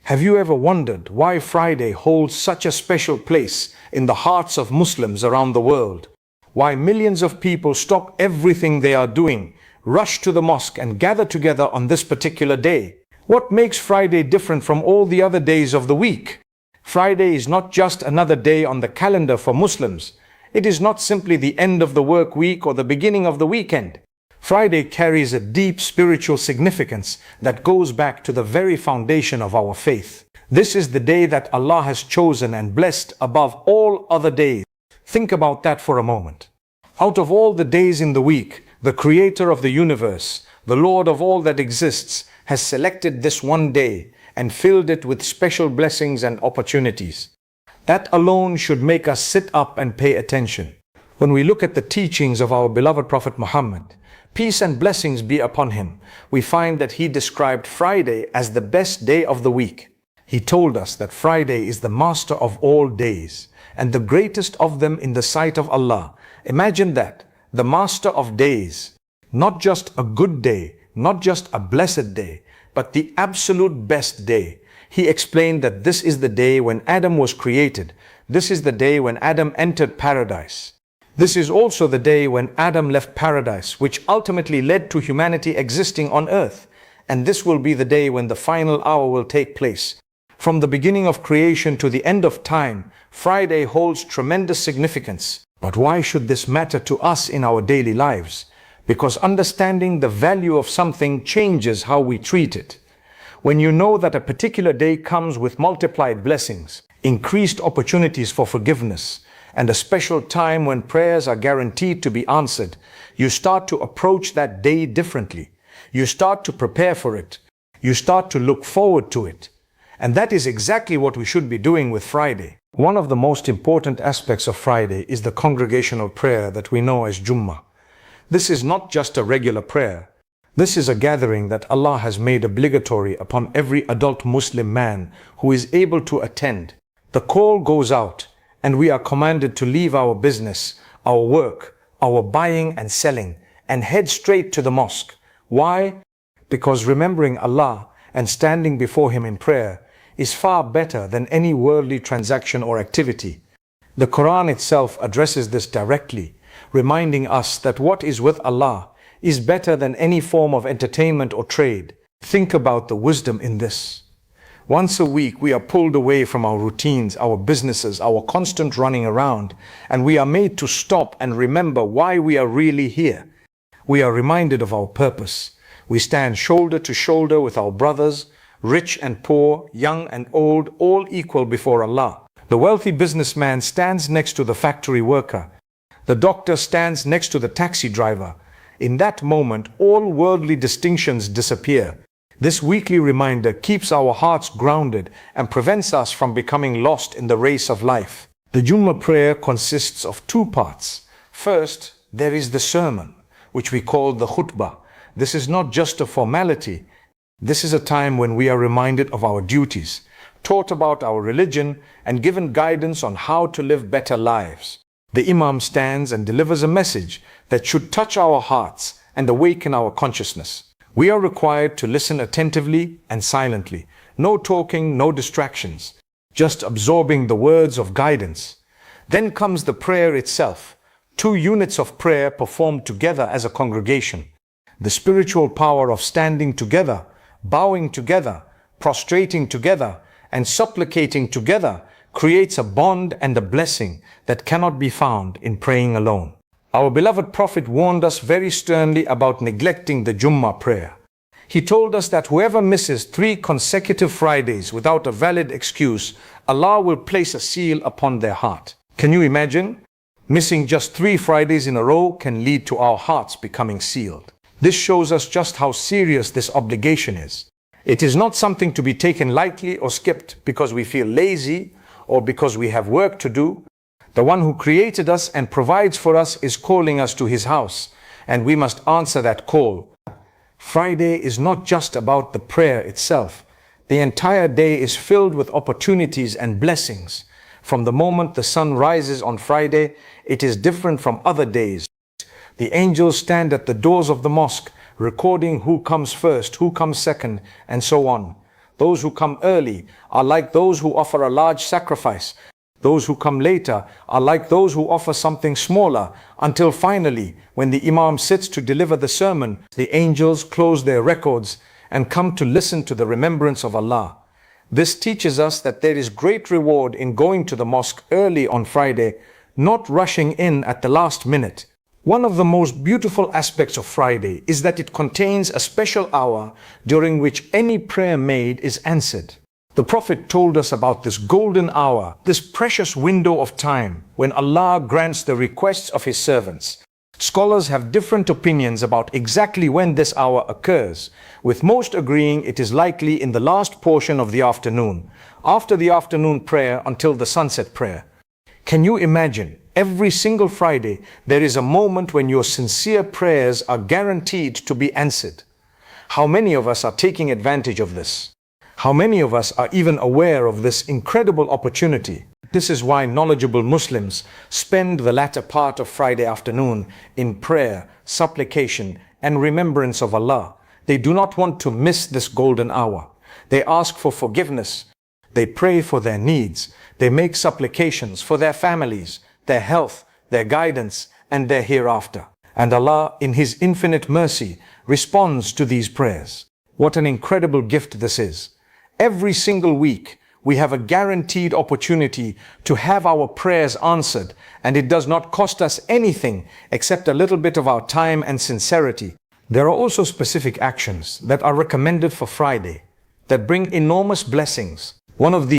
Have you ever wondered why Friday holds such a special place in the hearts of Muslims around the world? Why millions of people stop everything they are doing, rush to the mosque and gather together on this particular day? What makes Friday different from all the other days of the week? Friday is not just another day on the calendar for Muslims. It is not simply the end of the work week or the beginning of the weekend. Friday carries a deep spiritual significance that goes back to the very foundation of our faith. This is the day that Allah has chosen and blessed above all other days. Think about that for a moment. Out of all the days in the week, the Creator of the universe, the Lord of all that exists, has selected this one day and filled it with special blessings and opportunities. That alone should make us sit up and pay attention. When we look at the teachings of our beloved Prophet Muhammad, peace and blessings be upon him, we find that he described Friday as the best day of the week. He told us that Friday is the master of all days and the greatest of them in the sight of Allah. Imagine that, the master of days, not just a good day, not just a blessed day, but the absolute best day. He explained that this is the day when Adam was created. This is the day when Adam entered paradise. This is also the day when Adam left paradise, which ultimately led to humanity existing on earth. And this will be the day when the final hour will take place. From the beginning of creation to the end of time, Friday holds tremendous significance. But why should this matter to us in our daily lives? Because understanding the value of something changes how we treat it. When you know that a particular day comes with multiplied blessings, increased opportunities for forgiveness, and a special time when prayers are guaranteed to be answered, you start to approach that day differently. You start to prepare for it. You start to look forward to it. And that is exactly what we should be doing with Friday. One of the most important aspects of Friday is the congregational prayer that we know as Jumu'ah. This is not just a regular prayer. This is a gathering that Allah has made obligatory upon every adult Muslim man who is able to attend. The call goes out, and we are commanded to leave our business, our work, our buying and selling, and head straight to the mosque. Why? Because remembering Allah and standing before Him in prayer is far better than any worldly transaction or activity. The Quran itself addresses this directly, reminding us that what is with Allah is better than any form of entertainment or trade. Think about the wisdom in this. Once a week, we are pulled away from our routines, our businesses, our constant running around, and we are made to stop and remember why we are really here. We are reminded of our purpose. We stand shoulder to shoulder with our brothers, rich and poor, young and old, all equal before Allah. The wealthy businessman stands next to the factory worker. The doctor stands next to the taxi driver. In that moment, all worldly distinctions disappear. This weekly reminder keeps our hearts grounded and prevents us from becoming lost in the race of life. The Jumu'ah prayer consists of two parts. First, there is the sermon, which we call the khutbah. This is not just a formality. This is a time when we are reminded of our duties, taught about our religion, and given guidance on how to live better lives. The Imam stands and delivers a message that should touch our hearts and awaken our consciousness. We are required to listen attentively and silently. No talking, no distractions, just absorbing the words of guidance. Then comes the prayer itself. 2 units of prayer performed together as a congregation. The spiritual power of standing together, bowing together, prostrating together, and supplicating together creates a bond and a blessing that cannot be found in praying alone. Our beloved Prophet warned us very sternly about neglecting the Jumu'ah prayer. He told us that whoever misses 3 consecutive Fridays without a valid excuse, Allah will place a seal upon their heart. Can you imagine? Missing just 3 Fridays in a row can lead to our hearts becoming sealed. This shows us just how serious this obligation is. It is not something to be taken lightly or skipped because we feel lazy or because we have work to do. The one who created us and provides for us is calling us to His house, and we must answer that call. Friday is not just about the prayer itself. The entire day is filled with opportunities and blessings. From the moment the sun rises on Friday, it is different from other days. The angels stand at the doors of the mosque, recording who comes first, who comes second, and so on. Those who come early are like those who offer a large sacrifice. Those who come later are like those who offer something smaller, until finally, when the Imam sits to deliver the sermon, the angels close their records and come to listen to the remembrance of Allah. This teaches us that there is great reward in going to the mosque early on Friday, not rushing in at the last minute. One of the most beautiful aspects of Friday is that it contains a special hour during which any prayer made is answered. The Prophet told us about this golden hour, this precious window of time when Allah grants the requests of His servants. Scholars have different opinions about exactly when this hour occurs, with most agreeing it is likely in the last portion of the afternoon, after the afternoon prayer until the sunset prayer. Can you imagine? Every single Friday, there is a moment when your sincere prayers are guaranteed to be answered. How many of us are taking advantage of this? How many of us are even aware of this incredible opportunity? This is why knowledgeable Muslims spend the latter part of Friday afternoon in prayer, supplication, and remembrance of Allah. They do not want to miss this golden hour. They ask for forgiveness. They pray for their needs. They make supplications for their families, their health, their guidance, and their hereafter. And Allah, in His infinite mercy, responds to these prayers. What an incredible gift this is. Every single week, we have a guaranteed opportunity to have our prayers answered, and it does not cost us anything except a little bit of our time and sincerity. There are also specific actions that are recommended for Friday that bring enormous blessings. One of these